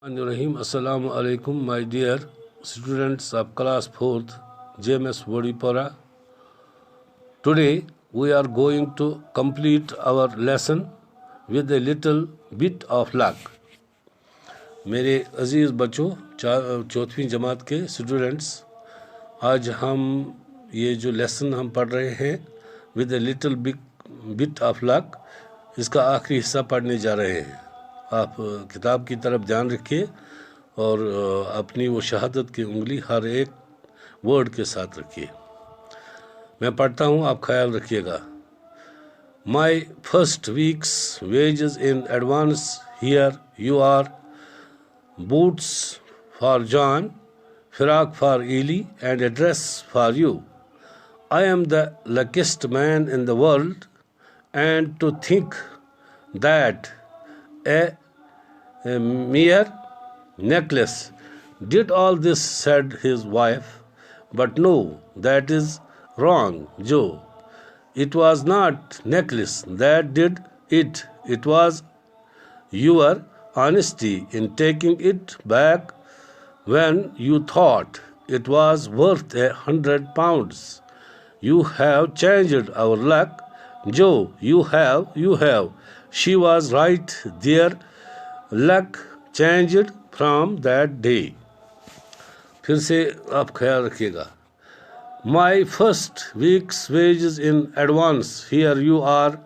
Rahim. Assalamu alaikum, my dear students of class 4th JMS Vodipara. Today we are going to complete our lesson with a little bit of luck. मेरे अजीज़ बच्चों, चौथवीं जमात के students, आज हम ये जो lesson हम पढ़ रहे हैं with a little bit of luck, इसका आखिरी हिस्सा पढ़ने जा रहे हैं। आप किताब की तरफ ध्यान रखिए और अपनी वो शहादत की उंगली हर एक वर्ड के साथ रखिए। मैं पढ़ता हूँ, आप ख्याल रखिएगा। My first week's wages in advance here you are, boots for John, frock for Eli, and a dress for you. I am the luckiest man in the world, and to think that a mere necklace did all this, said his wife. But no, that is wrong, Joe. It was not necklace that did it. It was your honesty in taking it back when you thought it was worth £100. You have changed our luck, Joe. You have. She was right. Their luck changed from that day. फिर से आप ख्याल रखिएगा। My first week's wages in advance. Here you are,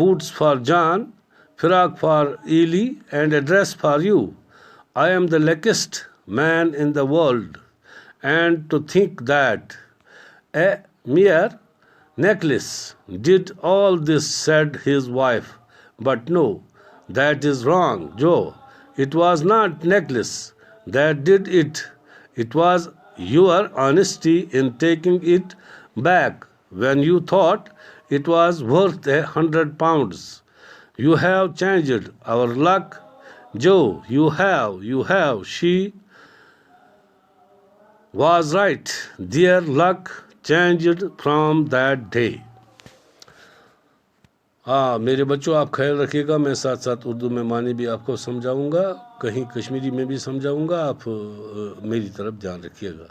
boots for John, frock for Eli, and a dress for you. I am the luckiest man in the world, and to think that a mere necklace did all this, said his wife. But no, that is wrong, Joe. It was not necklace that did it. It was your honesty in taking it back when you thought it was worth £100. You have changed our luck, Joe. You have. She was right. Their luck changed from that day. मेरे बच्चों, आप ख्याल रखिएगा। मैं साथ साथ उर्दू में मानी भी आपको समझाऊंगा, कहीं कश्मीरी में भी समझाऊंगा। आप मेरी तरफ ध्यान रखिएगा।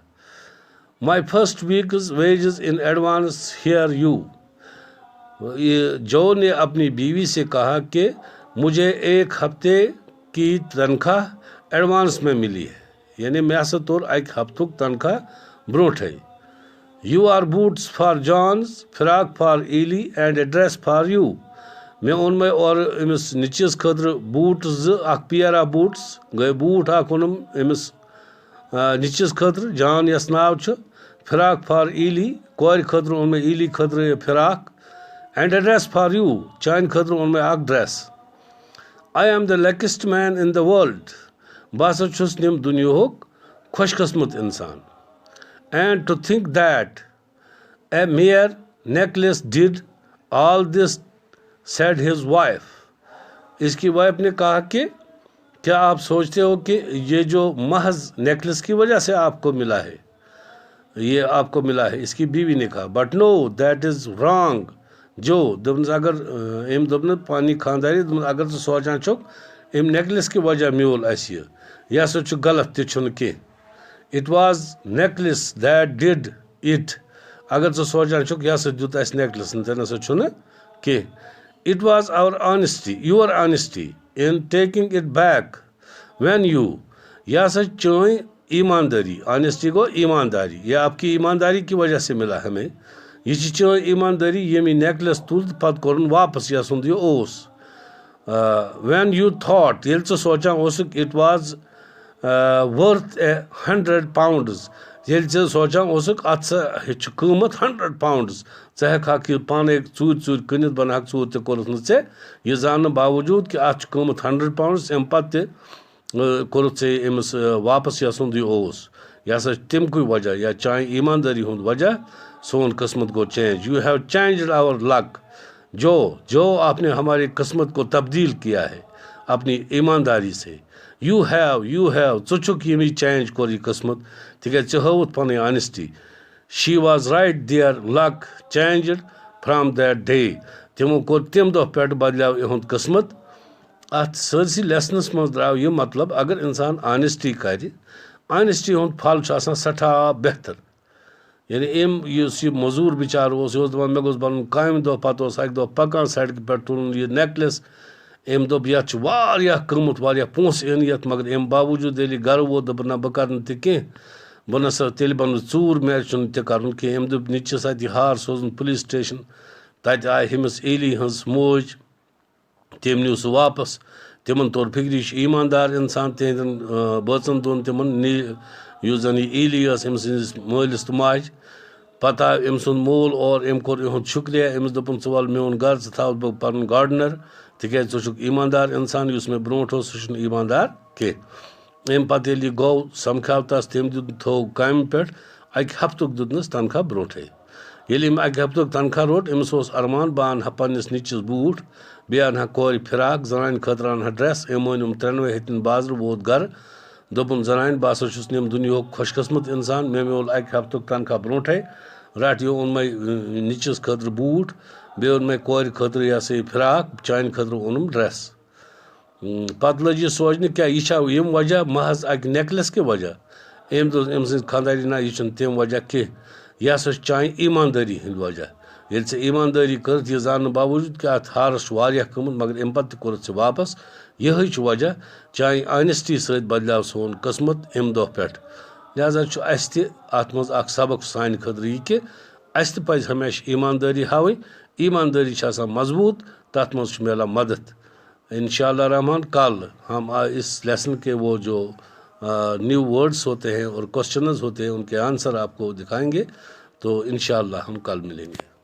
My first week's wages in advance here you. जो ने अपनी बीवी से कहा कि मुझे एक हफ्ते की तनख्वाह एडवांस में मिली है, यानी मैं हसा तौर एक हफ्तुक तनख्वाह ब्रोट है। You are boots for John's, frock for Ellie, and a dress for you. मैं उनमें और अमिस निचस खतर बूट पेयर ऑफ बूट्स गए, बूट ओनम अमिस निचस खतर जान यस नाव, फ्राक फॉर ईली, कोर खतर उन में ईली खतर frock, and a dress for you, चाइन खतर उनमें आक dress. I am the luckiest man in the world, बस छुस निम दुनियाहुक खुशकिस्मत इंसान। And to think that a mere necklace did all this, said his wife. इसकी वाइफ ने कहा कि क्या आप सोचते हो कि ये जो महज नेकलेस की वजह से आपको मिला है, ये आपको मिला है? इसकी बीवी ने कहा, but no, that is wrong, जो दस अगर अम दोपन पानी खानदारी अगर तो सोचान छुक अम नेकलेस की वजह म्यूल अस यह हसा गलत तुन कह। It was necklace that did it, अगर तो सोचान छुक यह हसा दुत अस नेकलेस तन हसा कह। It was our honesty, your honesty in taking it back when you, यह हसा चोन ईमानदारी। ऑनेस्टी गो ईमानदारी, यह आपकी ईमानदारी की वजह से मिला हमें। यह चोन ईमानदारी यम नेकलेस तुल पत कोर वापस यह सुंद ओस। व्हेन यू थॉट, ये सोचान इट वाज वर्थ £100, ये सोचान अत कीमत £100, हेक यह पान चूर चूर कनित बन हक चूर तोरुत चे, यह जान बावजूद कि अत कीमत £100, अम पे कोरुत अमिस वापस यह सुंद ओस। यह हसा तमक वजह, या चाहे ईमानदारी हुंद वजह सोन किस्मत को change. You have changed our luck, जो आपने हमारी किस्मत को तब्दील किया है अपनी ईमानदारी से। यू हैव चुक यमी चेंज कोर यह किस्मत, तिक हवत पन honesty. She was right, their luck changed from that day. तमो कोर तम दह पे बदलाव इहुंद किस्मत अत सरसी लेसनस मज द्राव यह मतलब अगर इंसान ऑनेस्टी कर, ऑनेस्टी हुंद फल सठा बेहतर। यानी यह मजूर बिचार दपान मे गोस बन काम दह पत अक दह पकान सड़क पे तुलन यह नेकलेस अम दोप यथ कमत वारिया पोस इन यथ मगर अम बावजूद ये गर वोत दोप ना बह कर कह बह नसा तेल बन चूर मे कर कह अम दोप नीचस अत हार सोजन पुलिस स्टेशन तत आय हमिस एली हज मोज तम नीव सह वापस तिमन तोर फिक्र यह ईमानदार इंसान तिहन बचन दोन तिमन युस जन यह एली अम सस मालिस तो माज पत आव अम सुंद मोल और अम कोर इहुंद शुक्रिया अमिस दोपन च वल मेन गर थव बह पन गार्डनर तिक ईमानदार इंसान युस मे ब्रोट सह ईमानदार कह अम पत ये गो समखाव तस तम थो काम पे अक हफ्तुक दुतनस तनख्वाह ब्रोटे ये अक हफ्तुक तनख्वाह रोट अमिस अरमान बह अन पन्निस निचस बूट बे अनहा कोर फिराक जनान खतर अनहा ड्रेस अम अन 93 हथिन बाजार वोत गर दोपन जनान बह हस नम दुनिया खुशकस्मत इंसान मे मोल अक हफ्तुक तनख्वाह ब्रोटे रट यो ओन मे निचस खतर बूट बे ओन मे कोर खतर यह सा फिराक चान खतर ओनम ड्रेस पत लज यह सोचने क्या यह वजह महज अक नेकलेस के वजह अम सज खानदारी ना यह तम वजह कह यह हसा चान ईमानदारी हंद वजह ये ईमानदारी कर यह जान बावजूद कि अत हारस कमत मगर अम पे कोर वापस यह वजह चाहे ऑनेस्टी सत बदलाव सोन किस्मत अम दह पे लिहाजा अस अत मज सबक सान खतर यह कि अस पज हमेशा ईमानदारी हावि ईमानदारी मजबूत तथ मज मिलान मदद इंशाअल्लाह रहमान कल हम इस लेसन के वो जो न्यू वर्ड्स होते हैं और क्वेश्चंस होते हैं उनके आंसर आपको दिखाएंगे तो इंशाअल्लाह हम कल मिलेंगे।